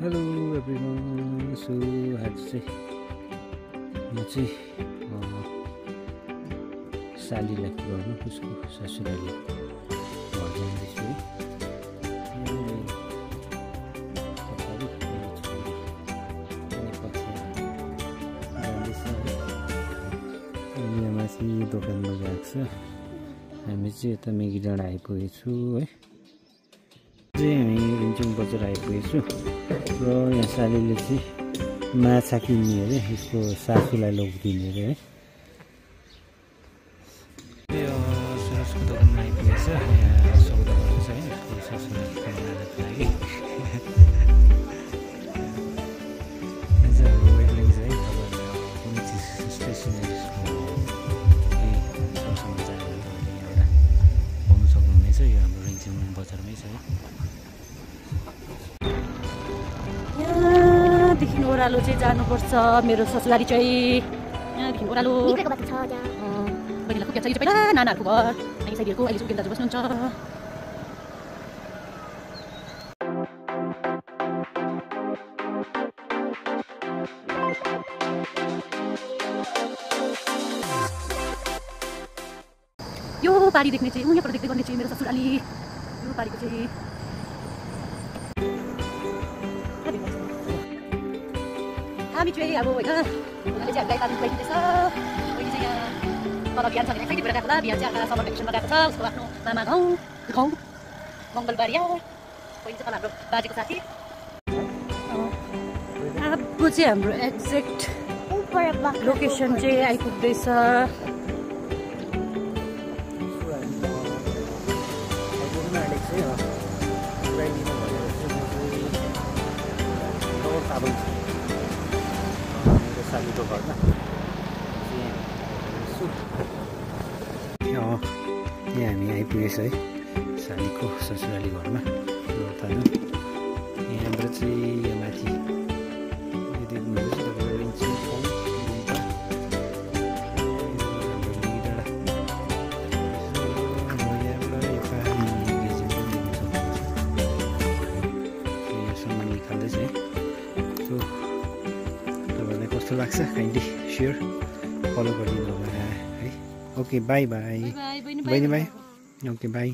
Hello everyone. So आज चाहिँ म चाहिँ सालीलाई घरमा उसको ससुराली घर जाँदैछु है। यहाँ माथि दोकानमा गएको छ। हामी चाहिँ यता मेगी डाँडा आइपुगेछु है। हामी रिन्चुङ बजार आइपुगेछु र यहाँ सालीले चाहिँ माछा किन्ने अरे, यसको सासूलाई लगिदिने अरे है। सुरजको दोकानमा आइपुगेछ। यहाँ सौदा गर्दैछ है, यसको सासूलाई खानाको लागि। अब वेटलिङ छ है, तपाईँहरूलाई कुनै चिज स्टेसनरीको केही सरसमाचारहरू तपाईँले यहाँबाट पाउनु सक्नुहुनेछ। यो हाम्रो रिन्चुङ बजारमै छ है। यहाँदेखि ओह्रालो चाहिँ जानुपर्छ। मेरो ससुराली चाहिँ यहाँदेखि ओह्रालो बहिनीलाई खुब छ पहिला नानाहरूको घर। अनि साइडहरूको अहिले सुकेन दाजु बस्नुहुन्छ। यो पारी देख्ने चाहिँ यहाँबाट देख्दै गर्ने चाहिँ मेरो ससुराली। यो पारीको चाहिँ हामी चाहिँ अब होइन उनीहरूले चाहिँ हामीलाई तालिम खुवाइदिँदैछ। बहिनी चाहिँ यहाँ तल बिहान छ भने एक्साइटेड भएर गएको होला। बिहान चाहिँ यहाँ समर भेकेसनमा गएको छ उसको आफ्नो मामा गाउँ मङ्गलबारिया। बहिनी चाहिँ तल हाम्रो बाजेको साथी। अब चाहिँ हाम्रो एक्ज्याक्ट लोकेसन चाहिँ आइपुग्दैछ। सालीको घरमा यहाँ हामी आइपुगेछ है, सालीको ससुराली घरमा। यहाँबाट चाहिँ यहाँ माथि देख्नुहुन्छ तपाईँको रिन्चुङ सामान निकाल्दैछ है। सो तपाईँलाई कस्तो लाग्छ काइन्डली सेयर फलो गरिदिनु होला है। ओके बाई बाई बहिनी बाई। Okay by.